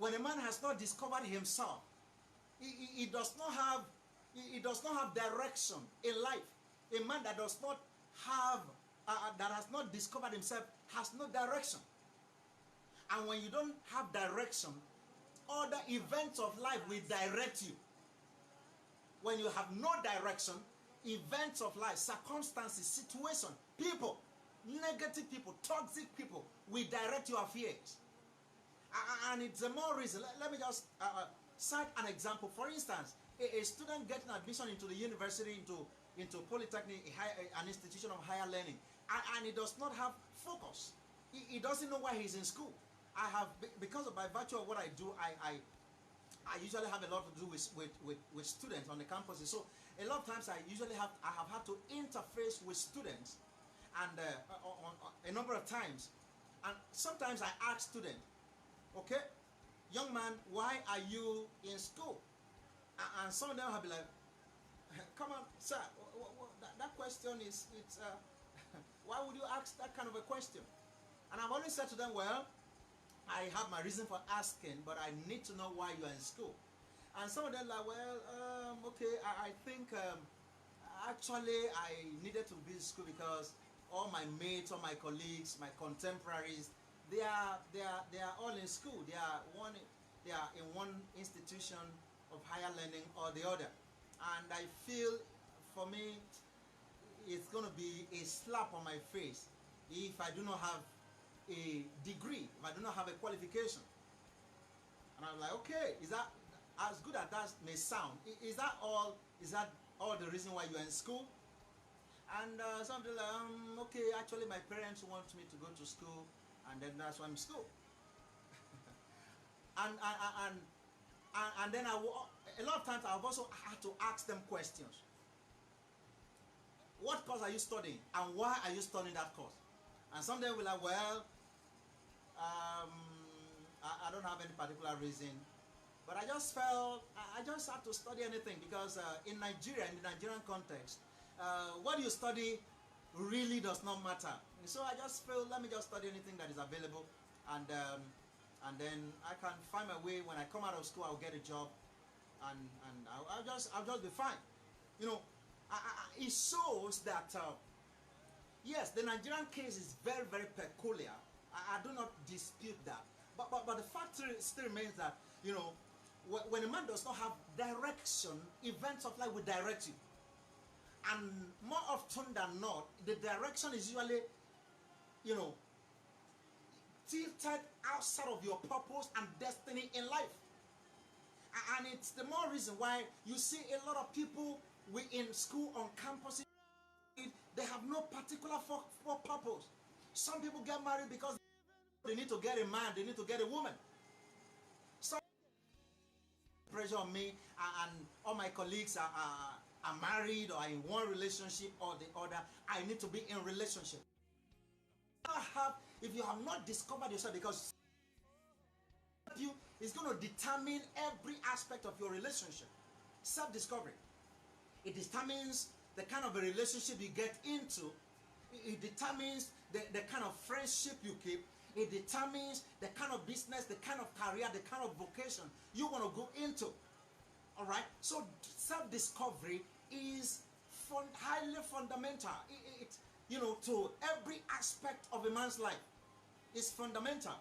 when a man has not discovered himself, he does not have direction in life. A man that does not have that has not discovered himself has no direction. And when you don't have direction, other events of life will direct you. When you have no direction, events of life, circumstances, situations, people, negative people, toxic people will direct your affairs. And it's a more reason. Let me just cite an example. For instance, a student getting admission into the university, into polytechnic, an institution of higher learning, and he does not have focus. He doesn't know why he's in school. Because by virtue of what I do, I usually have a lot to do with students on the campuses. So a lot of times I have had to interface with students, and a number of times, and sometimes I ask students, okay, young man, why are you in school? And some of them have been like, come on, sir, that question is, why would you ask that kind of a question? And I've always said to them, well, I have my reason for asking, but I need to know why you are in school. And some of them are like, well, okay, I think actually I needed to be in school because all my mates, all my colleagues, my contemporaries, they are all in school. They are in one institution of higher learning or the other. And I feel, for me, it's going to be a slap on my face if I do not have a degree, if I do not have a qualification. And I'm like, okay, is that, as good as that may sound, is that all the reason why you're in school? And something like, okay, actually my parents want me to go to school, and then that's why I'm in school. and then a lot of times I've also had to ask them questions. What course are you studying, and why are you studying that course? And some of them will like, well, I don't have any particular reason, but I just felt I just had to study anything because in Nigeria, in the Nigerian context, what you study really does not matter. And so I just felt, let me just study anything that is available, and then I can find my way. When I come out of school, I'll get a job, and I'll just be fine. You know, it shows that yes, the Nigerian case is very, very peculiar. I do not dispute that, but the fact still remains that, you know, when a man does not have direction, events of life will direct you. And more often than not, the direction is usually, you know, tilted outside of your purpose and destiny in life. And it's the more reason why you see a lot of people in school, on campuses, they have no particular for purpose. Some people get married because they need to get a man, they need to get a woman. Some pressure on me, and all my colleagues are married or are in one relationship or the other. I need to be in relationship. If you have not discovered yourself, because you is going to determine every aspect of your relationship. Self-discovery. It determines the kind of a relationship you get into. It determines the kind of friendship you keep. It determines the kind of business, the kind of career, the kind of vocation you want to go into. All right. So self-discovery is highly fundamental. You know, to every aspect of a man's life, is fundamental.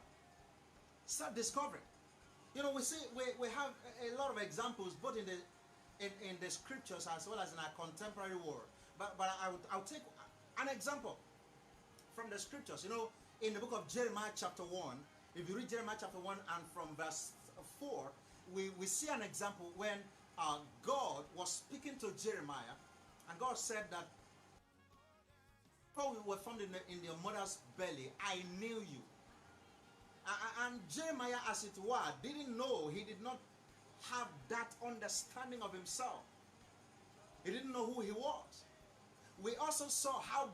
Self-discovery. You know, we have a lot of examples both in the scriptures as well as in our contemporary world. But I'll take an example from the scriptures. You know, in the book of Jeremiah chapter 1, if you read Jeremiah chapter 1 and from verse 4, we see an example when God was speaking to Jeremiah, and God said that, before we were formed in your mother's belly, I knew you. And Jeremiah, as it were, didn't know. He did not have that understanding of himself. He didn't know who he was. We also saw how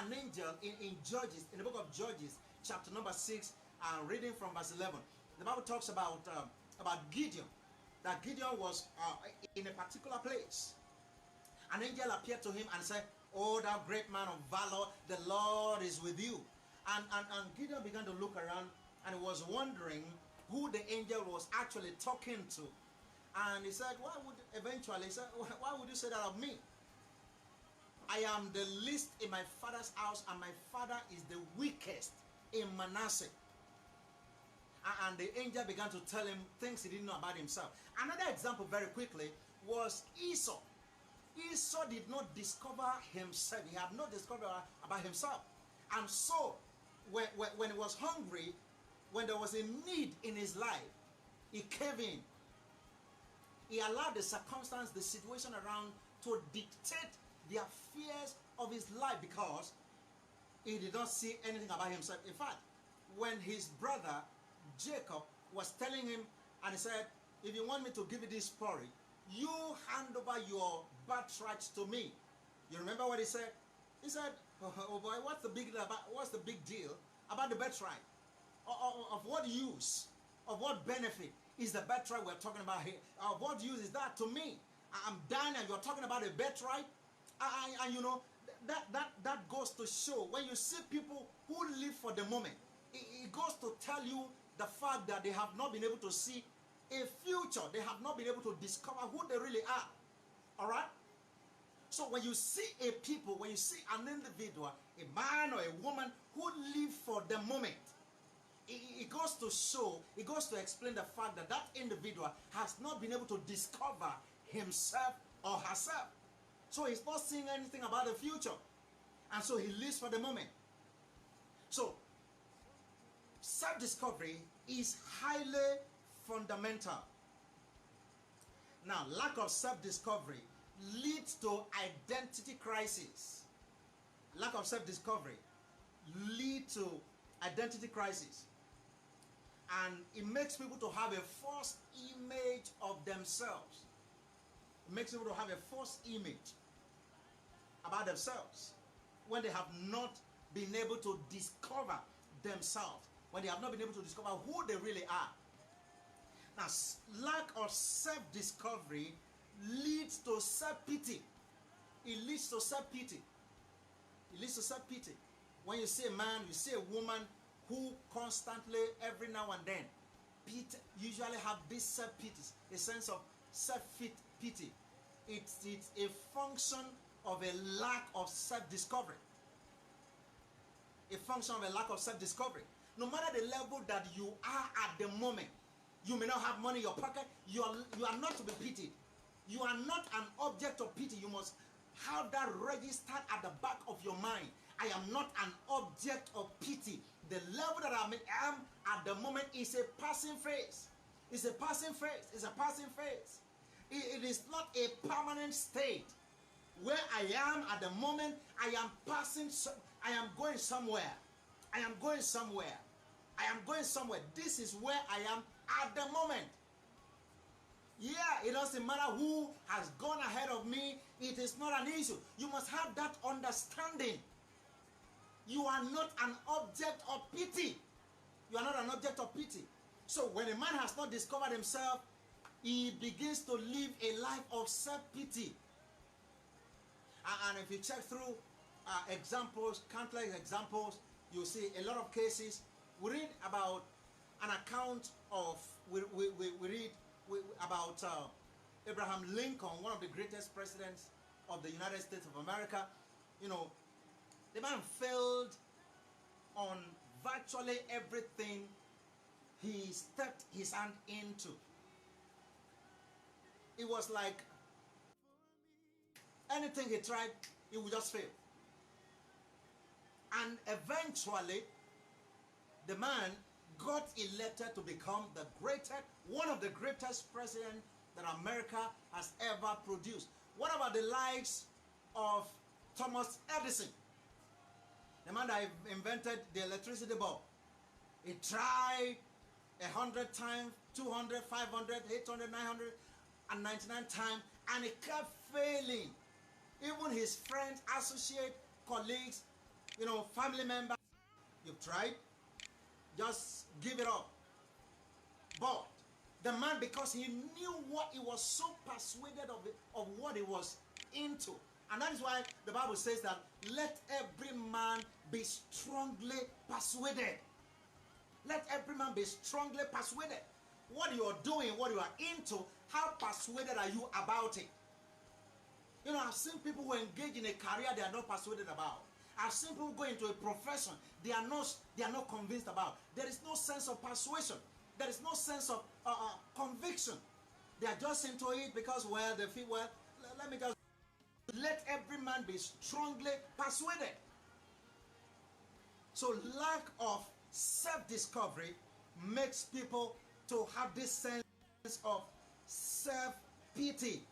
an angel in Judges, in the book of Judges, chapter number 6, and reading from verse 11, the Bible talks about Gideon. That Gideon was in a particular place. An angel appeared to him and said, "Oh, thou great man of valor, the Lord is with you." And Gideon began to look around, and he was wondering who the angel was actually talking to. And he said, why would you say that of me? I am the least in my father's house, and my father is the weakest in Manasseh. And the angel began to tell him things he didn't know about himself. Another example, very quickly, was Esau. Esau did not discover himself. He had not discovered about himself. And so, when he was hungry, when there was a need in his life, he caved in. He allowed the circumstance, the situation around to dictate the affairs of his life, because he did not see anything about himself. In fact, when his brother Jacob was telling him, and he said, if you want me to give you this story, you hand over your birthright to me. You remember what he said? He said, oh boy, what's the big deal about the birthright? Of what use? Of what benefit is the birthright we're talking about here? Of what use is that to me? I'm dying and you're talking about a birthright? And you know, that goes to show, when you see people who live for the moment, it goes to tell you the fact that they have not been able to see a future. They have not been able to discover who they really are. All right? So when you see a people, when you see an individual, a man or a woman who live for the moment, it goes to show, it goes to explain the fact that that individual has not been able to discover himself or herself. So he's not seeing anything about the future. And so he lives for the moment. So self-discovery is highly fundamental. Now, lack of self-discovery leads to identity crisis. Lack of self-discovery leads to identity crisis. And it makes people to have a false image of themselves. It makes people to have a false image about themselves when they have not been able to discover themselves, when they have not been able to discover who they really are. Now, lack of self-discovery leads to self-pity. It leads to self-pity. It leads to self-pity. When you see a man, you see a woman who constantly, every now and then, usually have this self-pity, a sense of self-pity. It's a function of a lack of self-discovery. A function of a lack of self-discovery. No matter the level that you are at the moment, you may not have money in your pocket, you are not to be pitied. You are not an object of pity. You must have that registered at the back of your mind. I am not an object of pity. The level that I am at the moment is a passing phase. It's a passing phase. It's a passing phase. It is not a permanent state. Where I am at the moment, I am passing. I am going somewhere. I am going somewhere. I am going somewhere. This is where I am at the moment. Yeah, it doesn't matter who has gone ahead of me. It is not an issue. You must have that understanding. You are not an object of pity. You are not an object of pity. So when a man has not discovered himself, he begins to live a life of self-pity. And if you check through examples, countless examples, you see a lot of cases. We read about an account of, we read about Abraham Lincoln, one of the greatest presidents of the United States of America. You know, the man failed on virtually everything he stepped his hand into. It was like anything he tried, he would just fail. And eventually, the man got elected to become one of the greatest presidents that America has ever produced. What about the likes of Thomas Edison, the man that invented the electricity bulb? He tried 100 times, 200, 500, 800, 900, and 99 times, and he kept failing. Even his friends, associates, colleagues, family members, you've tried, just give it up. But the man, because he knew what he was, so persuaded of what he was into. And that is why the Bible says that let every man be strongly persuaded. Let every man be strongly persuaded. What you are doing, what you are into, how persuaded are you about it? You know, I've seen people who engage in a career they are not persuaded about. I've seen people go into a profession they are not convinced about. There is no sense of persuasion. There is no sense of conviction. They are just into it because, well, they feel, well, let me just... Let every man be strongly persuaded. So lack of self-discovery makes people to have this sense of self-pity.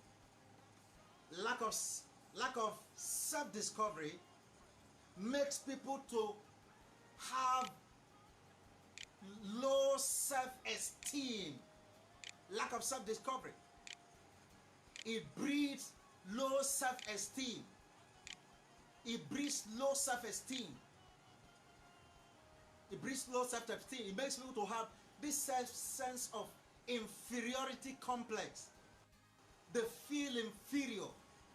Lack of self-discovery makes people to have low self-esteem. Lack of self-discovery, it breeds low self-esteem. It breeds low self-esteem. It breeds low self-esteem. It makes people to have this sense of inferiority complex. They feel inferior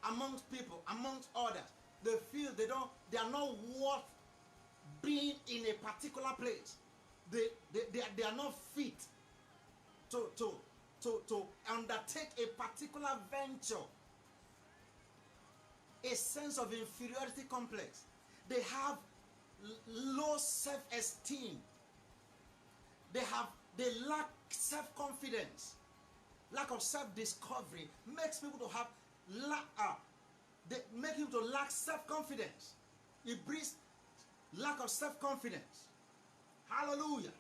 amongst people, amongst others. They feel they are not worth being in a particular place. They are not fit to undertake a particular venture. A sense of inferiority complex. They have low self-esteem. They lack self-confidence. Lack of self-discovery makes people to have make him to lack self-confidence. It breeds lack of self-confidence. Hallelujah.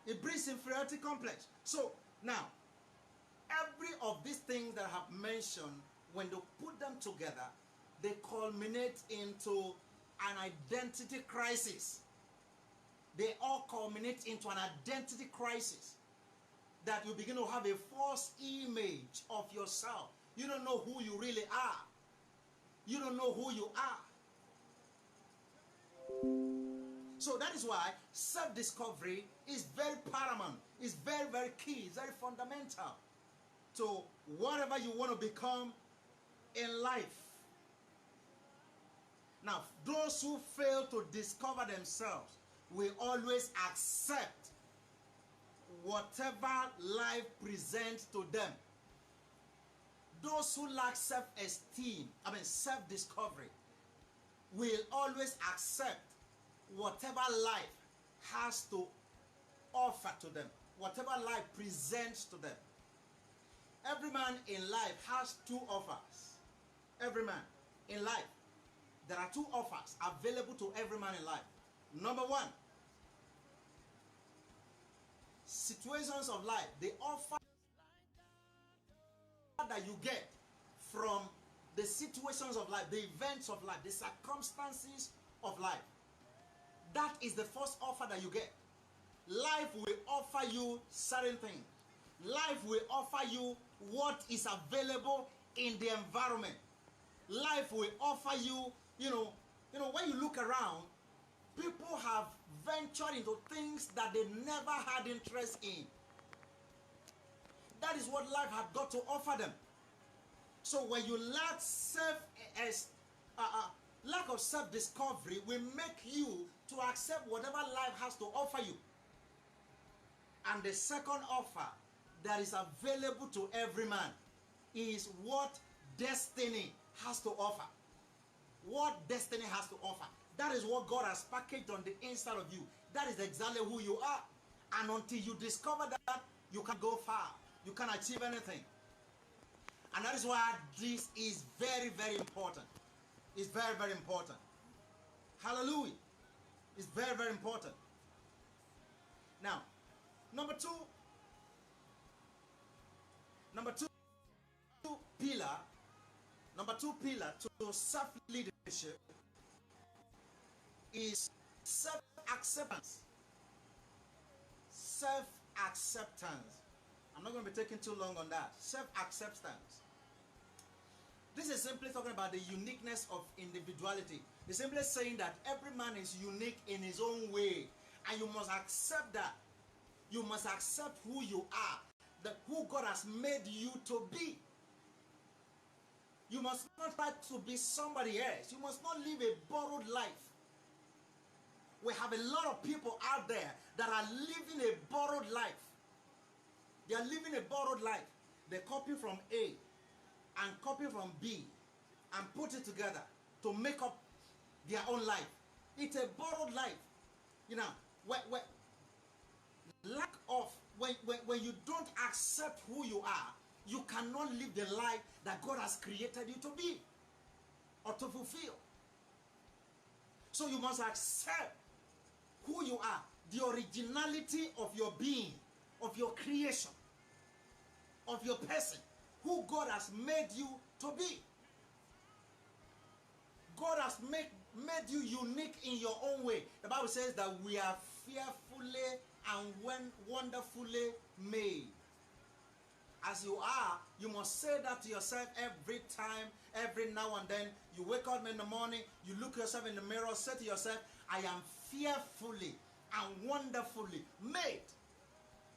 It breeds inferiority complex. So now, every of these things that I have mentioned, when they put them together, they culminate into an identity crisis. They all culminate into an identity crisis. That you begin to have a false image of yourself. You don't know who you really are. You don't know who you are. So that is why self-discovery is very paramount. It's very, very key. It's very fundamental to whatever you want to become in life. Now, those who fail to discover themselves will always accept whatever life presents to them. Those who lack self-esteem, self-discovery, will always accept whatever life has to offer to them, whatever life presents to them. Every man in life has two offers. Every man in life. There are two offers available to every man in life. Number one, situations of life, the offer that you get from the situations of life, the events of life, the circumstances of life. That is the first offer that you get. Life will offer you certain things. Life will offer you what is available in the environment. Life will offer you, when you look around, people have ventured into things that they never had interest in. That is what life had got to offer them. So when you lack lack of self-discovery will make you to accept whatever life has to offer you. And the second offer that is available to every man is what destiny has to offer. What destiny has to offer. That is what God has packaged on the inside of you. That is exactly who you are. And until you discover that, you can't go far. You can't achieve anything. And that is why this is very, very important. It's very, very important. Hallelujah. It's very, very important. Now, number two pillar to self-leadership is self-acceptance. Self-acceptance. I'm not going to be taking too long on that. Self-acceptance. This is simply talking about the uniqueness of individuality. It's simply saying that every man is unique in his own way. And you must accept that. You must accept who you are. That who God has made you to be. You must not try to be somebody else. You must not live a borrowed life. We have a lot of people out there that are living a borrowed life. They are living a borrowed life. They copy from A and copy from B and put it together to make up their own life. It's a borrowed life. You know, lack of, when you don't accept who you are, you cannot live the life that God has created you to be or to fulfill. So you must accept who you are, the originality of your being, of your creation, of your person, who God has made you to be. God has made you unique in your own way. The Bible says that we are fearfully and wonderfully made. As you are, you must say that to yourself every time, every now and then. You wake up in the morning, you look yourself in the mirror, say to yourself, I am fearfully and wonderfully made.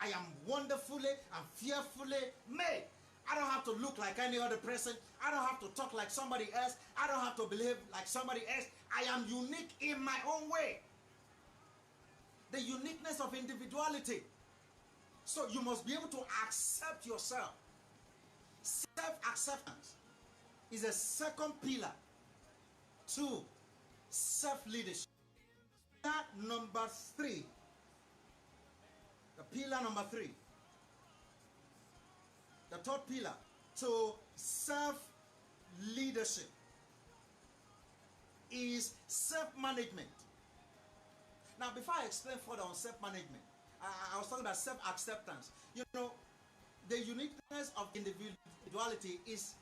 I am wonderfully and fearfully made. I don't have to look like any other person. I don't have to talk like somebody else. I don't have to behave like somebody else. I am unique in my own way. The uniqueness of individuality. So you must be able to accept yourself. Self-acceptance is a second pillar to self-leadership. Pillar number 3. The pillar number 3. The third pillar to self-leadership is self-management. Now, before I explain further on self-management, I was talking about self-acceptance. You know, the uniqueness of individuality is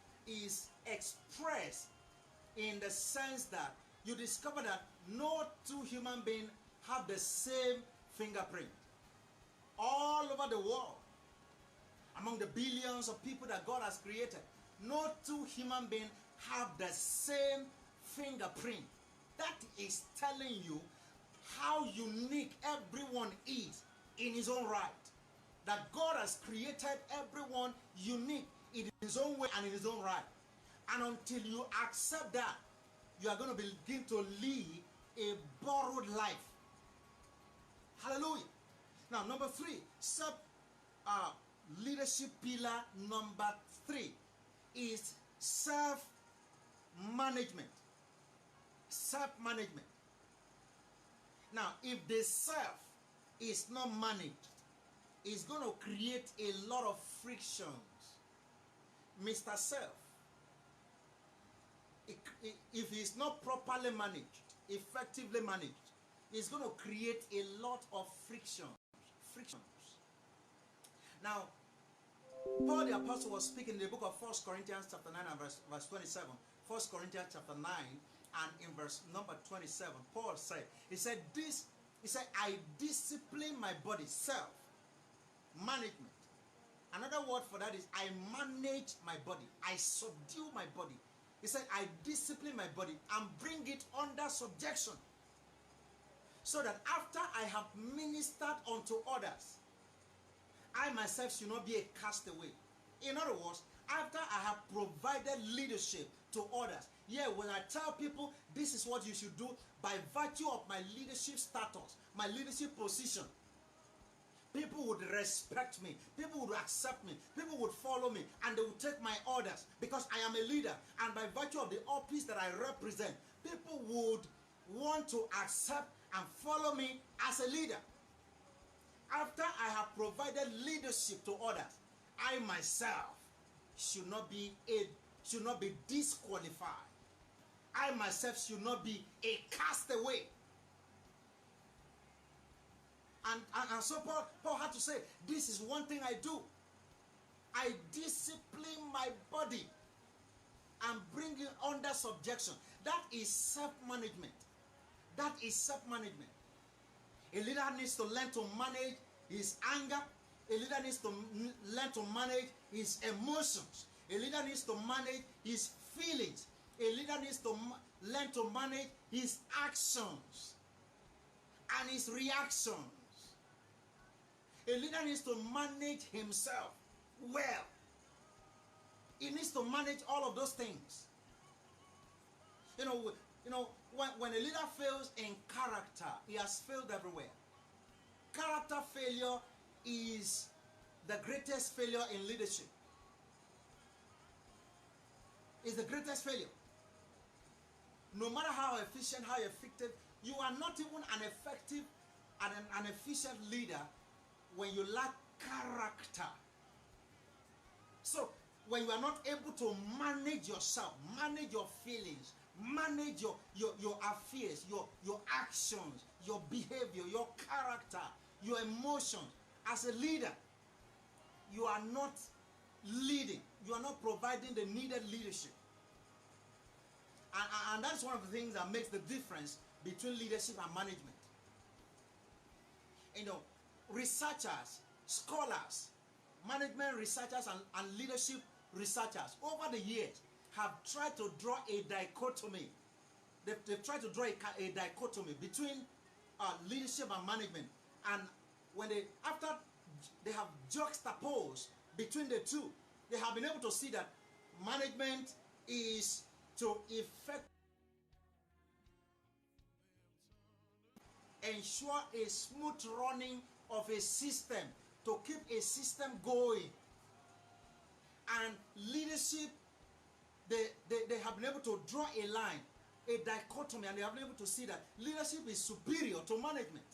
expressed in the sense that you discover that no two human beings have the same fingerprint. All over the world, among the billions of people that God has created, no two human beings have the same fingerprint. That is telling you how unique everyone is in his own right. That God has created everyone unique in his own way and in his own right. And until you accept that, you are going to begin to lead a borrowed life. Hallelujah. Now, number 3, leadership pillar number 3 is self-management. Self-management. Now, if the self is not managed, it's going to create a lot of frictions. Mr. Self, if it's not properly managed, effectively managed, it's going to create a lot of frictions. Now, Paul the Apostle was speaking in the book of 1 Corinthians chapter 9 and verse 27. 1 Corinthians chapter 9 and in verse number 27, Paul said, he said, I discipline my body, self-management. Another word for that is I manage my body. I subdue my body. He said, I discipline my body and bring it under subjection, so that after I have ministered unto others, I myself should not be a castaway. In other words, after I have provided leadership to others, when I tell people this is what you should do, by virtue of my leadership status, my leadership position, people would respect me, people would accept me, people would follow me, and they would take my orders because I am a leader. And by virtue of the office that I represent, people would want to accept and follow me as a leader. After I have provided leadership to others, I myself should not be disqualified. I myself should not be a castaway. And so Paul had to say, this is one thing I do. I discipline my body and bring it under subjection. That is self-management. That is self-management. A leader needs to learn to manage his anger. A leader needs to learn to manage his emotions. A leader needs to manage his feelings. A leader needs to learn to manage his actions and his reactions. A leader needs to manage himself well. He needs to manage all of those things. when a leader fails in character, he has failed everywhere. Character failure is the greatest failure in leadership. It's the greatest failure. No matter how efficient, how effective, you are not even an effective and an efficient leader when you lack character. So, when you are not able to manage yourself, manage your feelings, manage your affairs, your actions, your behavior, your character, your emotions, as a leader, you are not leading. You are not providing the needed leadership. And that's one of the things that makes the difference between leadership and management. You know, researchers, scholars, management researchers and leadership researchers over the years have tried to draw a dichotomy. They've tried to draw a dichotomy between leadership and management. And when after they have juxtaposed between the two, they have been able to see that management is to ensure a smooth running of a system, to keep a system going. And leadership, they have been able to draw a line, a dichotomy, and they have been able to see that leadership is superior to management.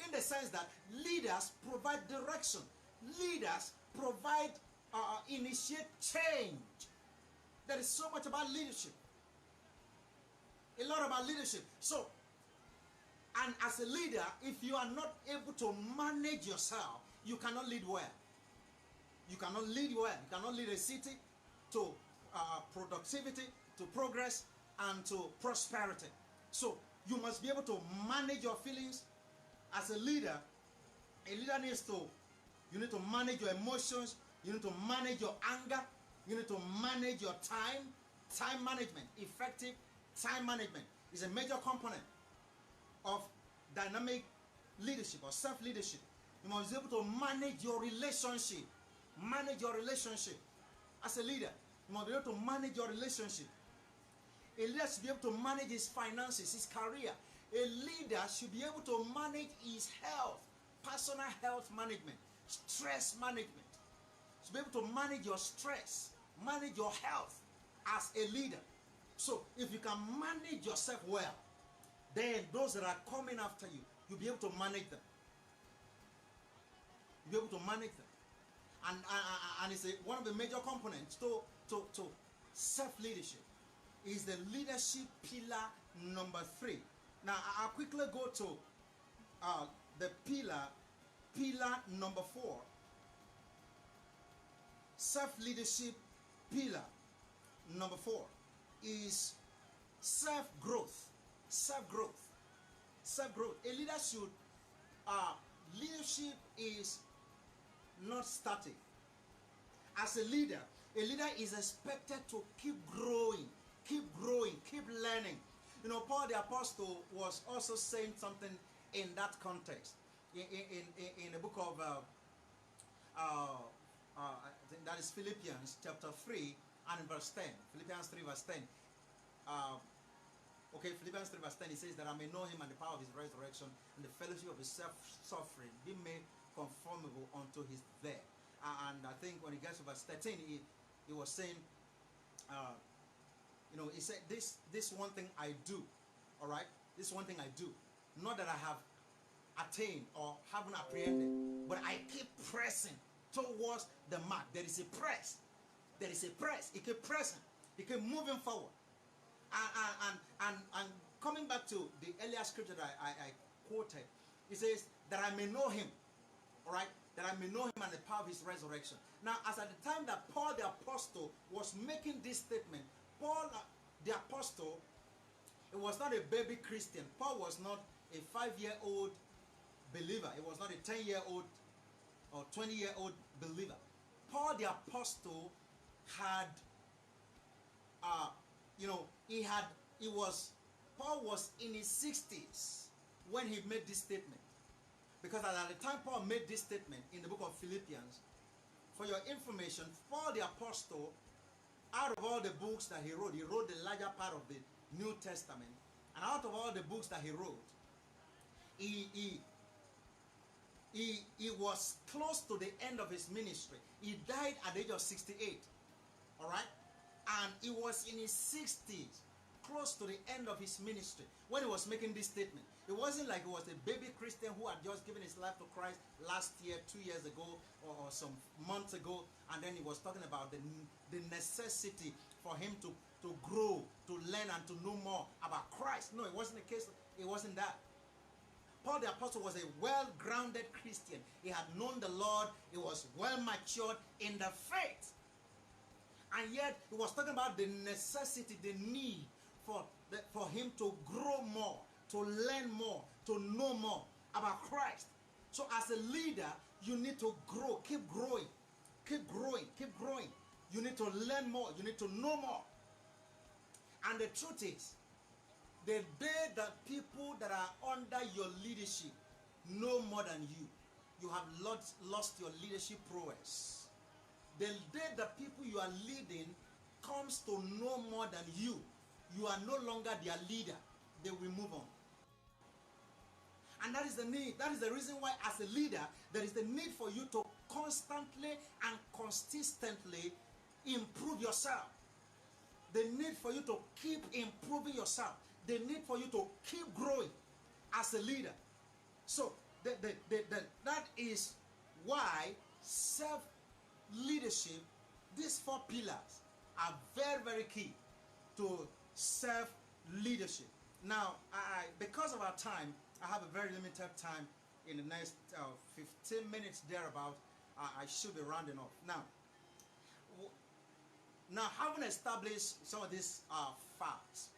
In the sense that leaders provide direction, leaders provide, initiate change. There is so much about leadership, a lot about leadership. So, and as a leader, if you are not able to manage yourself, you cannot lead well. You cannot lead well. You cannot lead a city to productivity, to progress, and to prosperity. So you must be able to manage your feelings. As a leader needs to, you need to manage your emotions, you need to manage your anger, you need to manage your time. Time management, effective time management is a major component of dynamic leadership or self-leadership. You must be able to manage your relationship. Manage your relationship. As a leader, you must be able to manage your relationship. A leader should be able to manage his finances, his career. A leader should be able to manage his health, personal health management, stress management. You should be able to manage your stress, manage your health as a leader. So if you can manage yourself well, then those that are coming after you, you'll be able to manage them. You'll be able to manage them. And it's one of the major components to self-leadership is the leadership pillar number 3. Now, I'll quickly go to the pillar number 4. Self-leadership pillar number 4 is self-growth. Self-growth. Self-growth. A leader should, leadership is not static. As a leader is expected to keep growing, keep learning. You know, Paul the Apostle was also saying something in that context. In the book of, I think that is Philippians chapter 3 and verse 10. Philippians 3 verse 10. Philippians 3 verse 10, it says that I may know him and the power of his resurrection and the fellowship of his self-suffering, be made conformable unto his death. And I think when he gets to verse 13, he was saying, he said, this one thing I do, all right? This one thing I do, not that I have attained or haven't apprehended, but I keep pressing towards the mark. There is a press. There is a press. He keep pressing. He keep moving forward. And coming back to the earlier scripture that I quoted, it says that I may know him, all right? That I may know him and the power of his resurrection. Now, as at the time that Paul the Apostle was making this statement, Paul the Apostle, it was not a baby Christian. Paul was not a 5-year-old believer. It was not a 10-year-old or 20-year-old believer. Paul the Apostle had, Paul was in his 60s when he made this statement. Because at the time Paul made this statement in the book of Philippians, for your information, Paul the Apostle, out of all the books that he wrote the larger part of New Testament, and out of all the books that he wrote, he was close to the end of his ministry. He died at the age of 68. All right? And he was in his 60s, close to the end of his ministry, when he was making this statement. It wasn't like he was a baby Christian who had just given his life to Christ last year, 2 years ago, or some months ago, and then he was talking about the necessity for him to grow, to learn, and to know more about Christ. No, it wasn't the case. It wasn't that. Paul the Apostle was a well-grounded Christian. He had known the Lord. He was well-matured in the faith. And yet, he was talking about the necessity, the need for him to grow more, to learn more, to know more about Christ. So as a leader, you need to grow, keep growing, keep growing, keep growing. You need to learn more, you need to know more. And the truth is, the day that people that are under your leadership know more than you, you have lost your leadership prowess. The day that people you are leading comes to know more than you are no longer their leader. They will move on. And that is the need. That is the reason why, as a leader, there is the need for you to constantly and consistently improve yourself. The need for you to keep improving yourself. The need for you to keep growing as a leader. So that is why self-leadership, these 4 pillars, are very, very key to self-leadership. Now, because of our time, I have a very limited time. In the next 15 minutes thereabout, I should be rounding off. Now, having established some of these facts,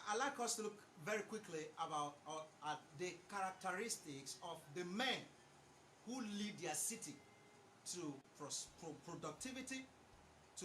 I'd like us to look very quickly at the characteristics of the men who lead their city to productivity